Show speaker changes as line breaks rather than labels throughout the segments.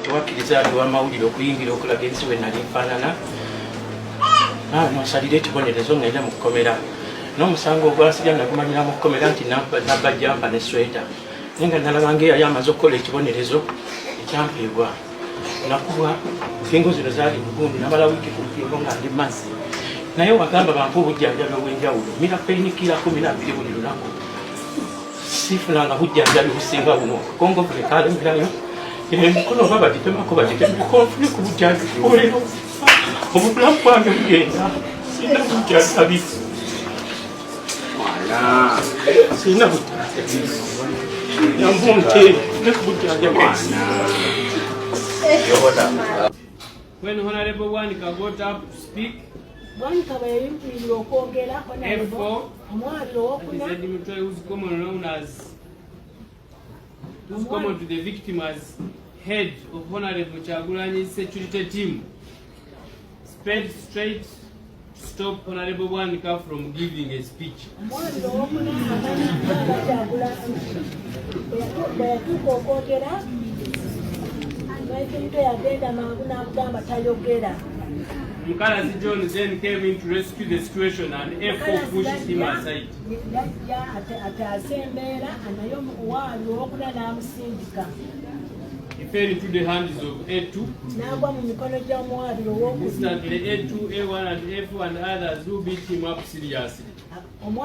tewakkiriza w'amawulire okuyingira okulaga ensi we nali nfaanana nwasalira ekibonerezo ngenda mu kkomera n'omusango ogwasirya nagumanyira mu kkomera nti nabba jampa ne sweta naye nga nalaba ngaeyali amaze okukola ekibonerezo ekyampeebwa nakubwa enfingo zino zaali mugundi namala wiiki ku nfingo nga ndi mazzi naye wagamba bampa obujjanjabi obw'enjawulo mira peinikira 12 buli lunaku sifunanga bujjanjabi businga buno kongovule kalemerayo emikono oba bagitemako bagitemkonfune ku bujjanjabi olero obulamu bwange bugenda sina bujjanjabi sina bujjanjabi yambunte neku bujjanjabi
When Honorable Wanika got up to speak,
F4
is a Dimitri who's common to the victim as head of Honorable Chagulanyi's security team, sped straight to stop Honorable Wanika from giving a speech. Mukalazi John then came in to rescue the situation and F4 pushed him aside. He fell into the hands of A2. Instantly A2, A1 and F4 and others who beat him up seriously. And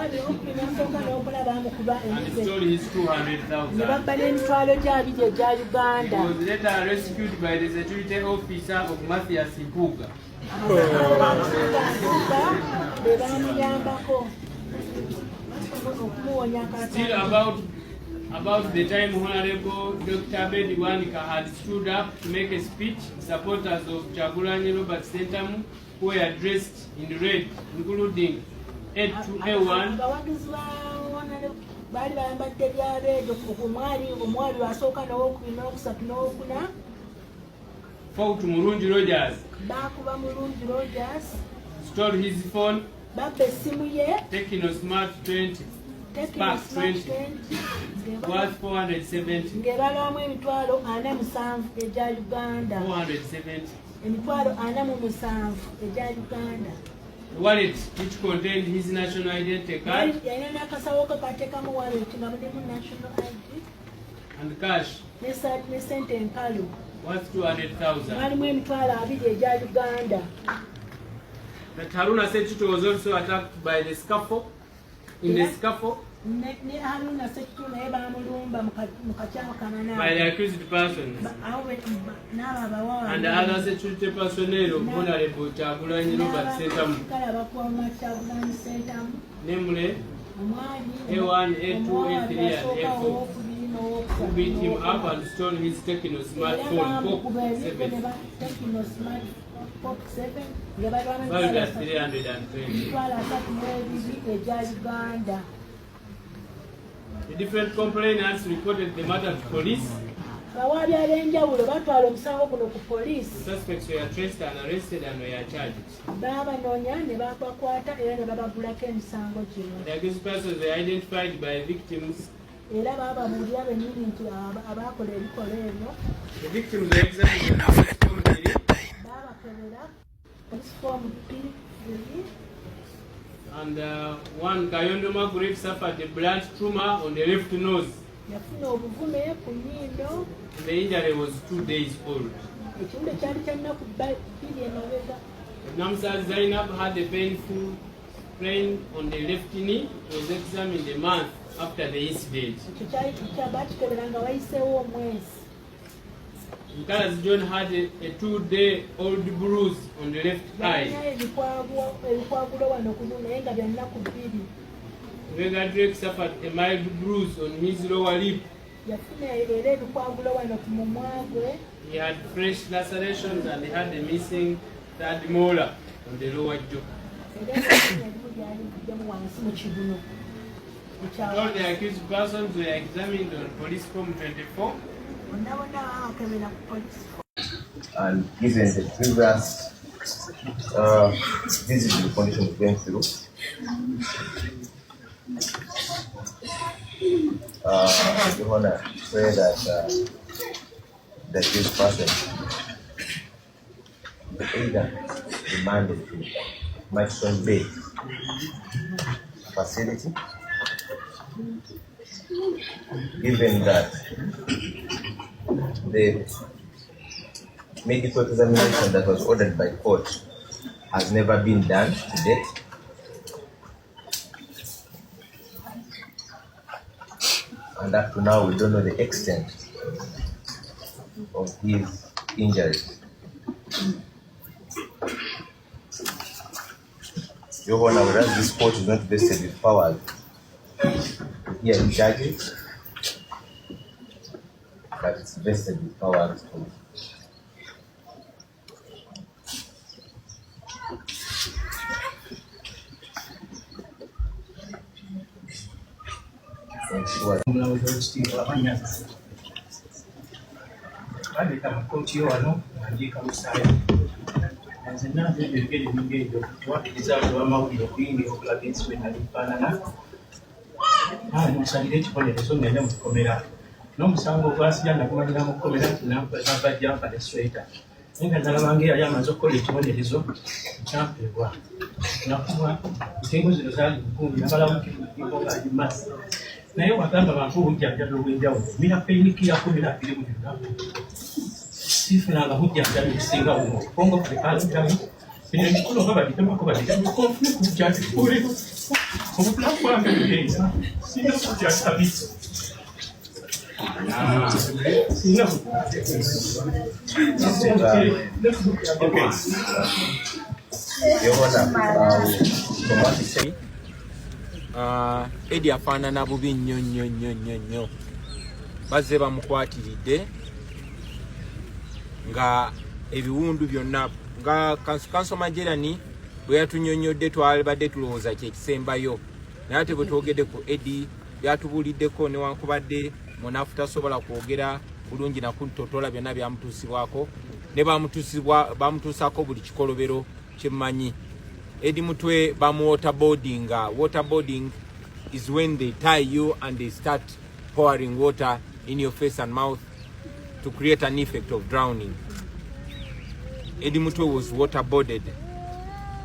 stole his 200,000. He was later rescued by the security officer of Matthias Ipuga. Still about the time Honorable Dr. Bedi Wanika had stood up to make a speech, supporters of Chagulanyi Robert Sentamu who were dressed in red, including A2, A1, fought Murungi Rogers, stole his phone, Tekino Smart 20, Spark 20, worth 470.
470.
Wallet which contained his national identity card and cash worth 200,000. That Haruna Sechito was also attacked by the scuffle. In the scuffle, by the accused persons and the other security personnel of Honorable Chagulanyi Robert Sentamu, namely A1, A2, A3 and A4, who beat him up and stole his Tekino smartphone Pop 7 valued at 320. The different complainants reported the matter to police. The suspects were traced and arrested and were charged. The accused persons were identified by victims. The victims were examined and one Kayondo Margaret suffered a blunt trauma on the left nose. The injury was 2 days old. Namsa Zainab had a painful sprain on the left knee. Was examined a month after the incident. Mukalazi John had a 2-day-old bruise on the left eye. Vega Drake suffered a mild bruise on his lower lip. He had fresh lacerations and he had a missing third molar on the lower jaw. All the accused persons were examined on Police Form 24.
And given the previous visible condition we went through, we want to pray that that this person either demanded to Microsoft Bay facility, given that the medical examination that was ordered by court has never been done to date. And up to now, we don't know the extent of his injuries. Your Honor, whereas this court is not vested with powers to hear charges, but it's vested with powers to ensure.
N'omusango gwasijja kumalira mu kkomera nti nabajja mpale sweta nga nalabange yali amaze okukola ekibonerezo ekyampeebwa nakuba ensingo zino zaali bukumbi nabalawukiriko nga imasi naye wagamba bantu obujjanjabi obw'enjawulo mina peyiniki ya 12 mu lunaku sifunanga bujjanjabi businga buno okukonga okulekaliramu bino ebikulu nga babitemako babitamu konfune ku bujjanjabi bulimu obulamu bwange bugenda sina bujjanjabi.
Eddie afaanana bubi nnyo bazze bamukwatiridde nga ebiwundu byonna nga kanso majerani bwe yatunyonyodde twalibadde tulowooza kyekisembayo naye ate bwe twogedde ku Eddie byatubuuliddeko newankubadde munafu tasobola kwogera bulungi nakutotola byonna byamutuusibwako ne bamutuusako buli kikolobero kyemmanyi. Eddie Mutwe bamu waterboarding. Waterboarding is when they tie you and they start pouring water in your face and mouth to create an effect of drowning. Eddie Mutwe was waterboarded.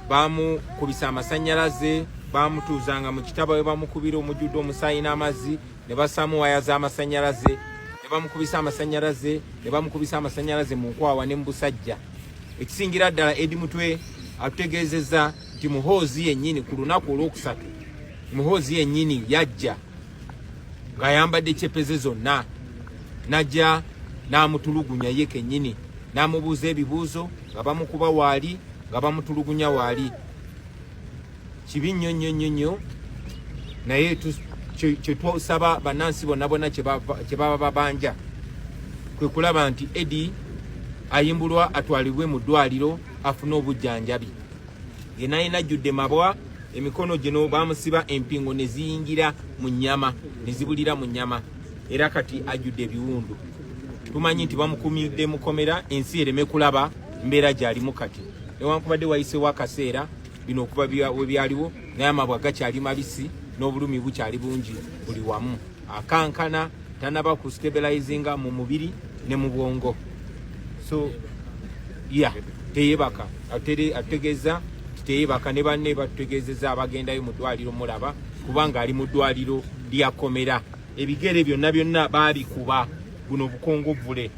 Bamu kubisa amasanyalaze, bamutuuzanga mu kitaba we bamukubira omujjudde omusaayi n'amazzi ne basaamu waya z'amasanyalaze ne bamukubisa amasanyalaze mu nkwawa ne mu busajja. Ekisingira ddala Eddie Mutwe atutegeezezza nti muhoozi yennyini ku lunaku olwokusatu muhoozi yennyini yajja ng'ayambadde ekyepeze zonna najja n'amutulugunya ye kennyini n'amubuuza ebibuuzo nga bamukuba waali nga bamutulugunya waali. Kibi nnyo naye kye twasaba bannansi bonna kye baba babanja kwe kulaba nti Eddie ayimbulwa atwalibwe mu ddwaliro afune obujjanjabi. Ye naye najjudde mabwa, emikono gino bamusiba empingo ne ziyingira mu nnyama ne zibulira mu nnyama era kati ajjudde ebiwundu. Tumanyi nti bamukumidde mukomera ensi ereme kulaba mbeera gy'alimu kati newankubadde wayiseewo akaseera bino okuba we byaliwo naye amabwa gakyali mabisi n'obulumi bukyali bungi buli wamu. Akankana tanaba ku stabilizinga mu mubiri ne mu bwongo. So teyebaka ategeeza teyebaka ne banne batutegeezezza abagendayo mu ddwaliro mulaba kubanga ali mu ddwaliro lyakomera. Ebigere byonna baabikuba buno bukongovule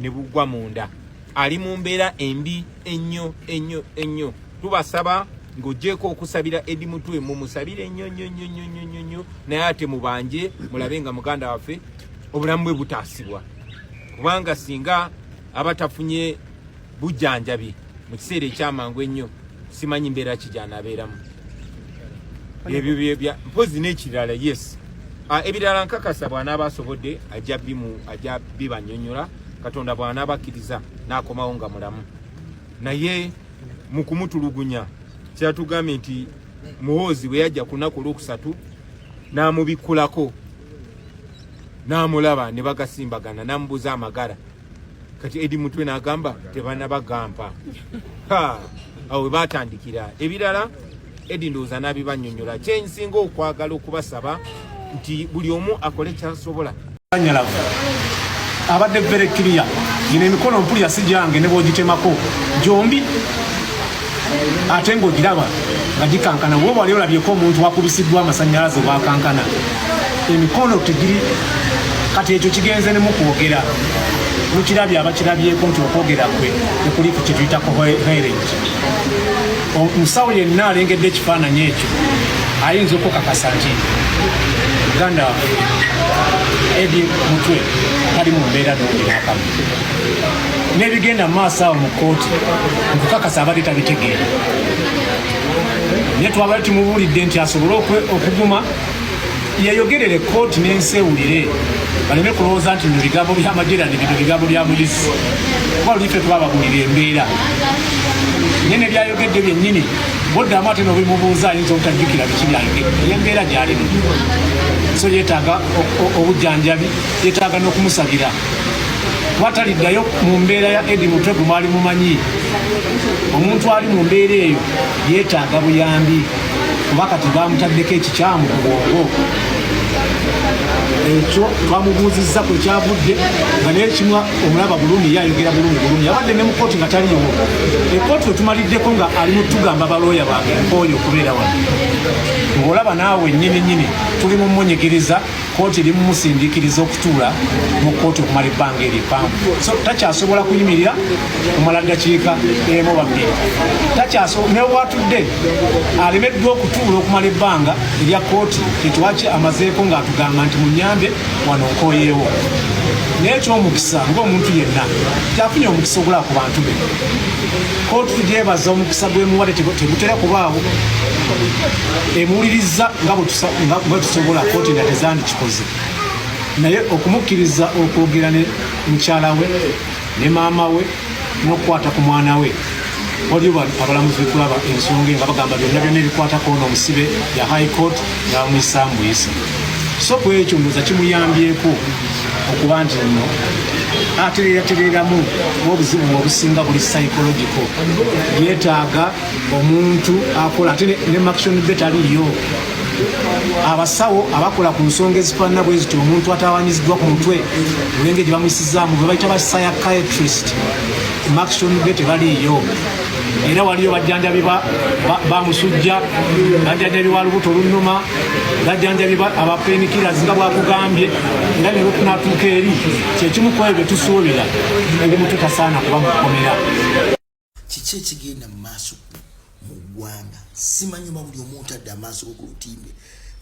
ne bugwa munda. Ali mu mbeera embi ennyo. Tubasaba ng'oggyeko okusabira Eddie Mutwe mumusabire nnyo naye ate mubanje mulabe nga muganda waffe obulamu bwe butaasibwa kubanga singa abatafunye bujjanjabi mu kiseera ekyamangu ennyo simanyi mbeera ki gy'anaabeeramu. Ebyo mpozi n'ekirala yes ebirala nkakasa bw'anaaba asobodde ajja bibanyonnyola Katonda bw'anaabakkiriza n'akomawo nga mulamu. Naye mu kumutulugunya kyatugambye nti muhoozi bwe yajja ku lunaku olwokusatu n'amubikkulako n'amulaba ne bagasimbagana n'amubuuza amagala. Kati Eddie Mutwe n'agamba tebanabagampa. Awo we baatandikira. Ebirala Eddie ndowooza n'abibanyonnyola. Kyensinga okwagala okubasaba nti buli omu akole kyasobola.
Abadde very clear gino emikono mpulira si gyange ne bw'ogitemako gyombi ate ng'ogiraba nga gikankana woba wali olabyeko omuntu wakubisiddwa amasannyalaze bwakankana emikono tegiri kati ekyo kigenze ne mukwogera mukirabye abakirabyeko nti okwogera kwe ekuli ku kituyitako herent omusawo yenna alengedde ekifaananyi ekyo ayinza okukakasa nti uganda Eddie Mutwe tali mu mbeera n'ogirakamu n'ebigenda mu maaso awo mu kkooti okukakasa abadde tabitegeera naye twabadde tumubuulidde nti asobole okuguma yeyogerere kkooti n'ensi ewulire baleme kulowooza nti bino bigambo by'amajerani bino bigambo bya muyizi kuba lulife twabagulira embeera naye ne byayogedde byennyini boddamu ate n'obimubuuza ayinza obutajjukira biki byayogedde ey'embeera gy'alimu so yeetaaga obujjanjabi yeetaaga n'okumusabira wataliddayo mu mbeera ya Eddie Mutwe gwe mwali mumanyi omuntu ali mu mbeera eyo yeetaaga buyambi kuba kati bamutaddeko ekikyamu ku bwongo ekyo twamubuuzizza kwe kyavudde nga naye kimwa omulaba bulungi yayogera bulungi abadde ne mu kkooti nga taliyowo ekkooti wetumaliddeko nga ali mutugamba balooya bange nkooyo okubeera wano ng'olaba naawe nnyini tuli mu mmunyigiriza kkooti eri mumusindiikiriza okutuula mu kkooti okumala ebbanga eripampu so takyasobola kuyimirira kumala ddakiika emu babbiri newatudde alemeddwa okutuula okumala ebbanga erya kkooti tetwaki amazeeko ng'atugamba nti munyambe wano nkooyeewo naye ekyomukisa ng'omuntu yenna kyafunye omukisa ogulaba ku bantu be kkooti tugyebaza omukisa gw'emuwadde tegutera kubaawo emuwuliriza nga tusobola kkooti nga tezandikikoze naye okumukkiriza okwogera ne mukyala we ne maama we n'okukwata ku mwana we waliwo abalamuzi bekulaba ensonga nga bagamba byonna byonna ebikwatako ono omusibe ya high court nga bamuyisaamu buyisa so ku ekyo ndoza kimuyambyeko okuba nti nno atereeramu obuzibu obusinga buli psychological yeetaaga omuntu akola ate ne maction be taliyo abasawo abakola ku nsonga ezifaanana bwe ziti omuntu atawanyiziddwa ku mutwe olwenge gye bamuyisizaamu be bayita ba psychiatrist maction be tebaliyo era waliyo bajjanjabi bamusujja bajjanjabi ba lubuto olunuma bajjanjabi abapainkillers nga bwakugambye era ne bwetunatuuka eri kyekimu ku ebyo tusuubira Eddie Mutwe tasaana kuba mukomera
kiki ekigenda mu maaso mu ggwanga simanyi oba buli omu otadde amaaso go ku lutimbe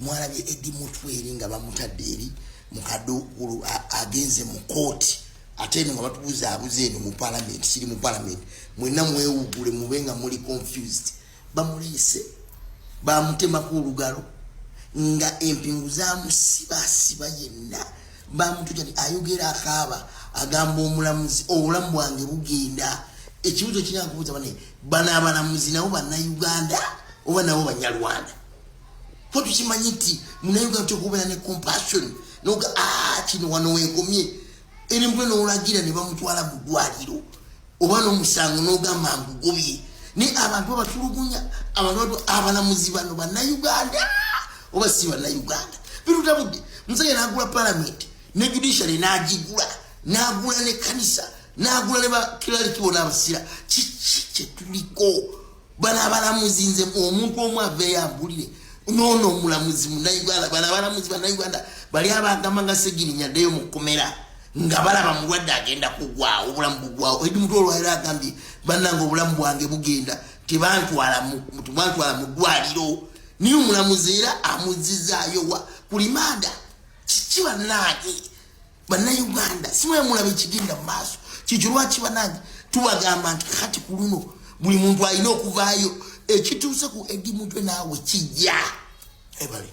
mwalabye Eddie Mutwe eri nga bamutadde eri mu kaduukulu agenze mu kooti ate nga batubuuzaabuza eno mu parliament kiri mu parliament mwenna mwewugule mube nga muli confused bamuliise bamutemako olugalo nga empingu zaamusibasiba yenna bamutuja nti ayogera akaaba agamba omulamuzi obulamu bwange bugenda ekibuzo kirina kubuuza bano abalamuzi nabo bannayuganda oba nabo banyarwanda po tukimanyi nti munauganda tyokubeera ne compassion noga kino wano weegomye eri mpwe n'olagira ne bamutwala mu ddwaliro oba n'omusango n'ogamba ngugobye naye abantu abatulugunya abantu abalamuzi bano bannayuganda oba si bannayuganda birutabudde musajja n'agula parliament ne judiciary n'agigula n'agula ne kanisa n'agula ne bakiraliki bona abasira kiki kyetuliko bano abalamuzi nze omuntu omu aveeyo ambulire noono omulamuzi munnayuganda bano abalamuzi bannayuganda bali abagamba nga segirinya ddeyo mu kkomera nga balaba mulwadde agenda kugwawo obulamu bugwawo Eddie Mutwe olwaliro agambye bannanga obulamu bwange bugenda tebantwala mu ddwaliro niye omulamuzi era amuzizaayo wa kulimanda kiki bannange bannayuganda simwe mulaba ekigenda mu maaso kikyo lwaki bannange tubagamba nti kati ku luno buli muntu alina okuvaayo ekituuse ku Eddie Mutwe naawe kijja ebale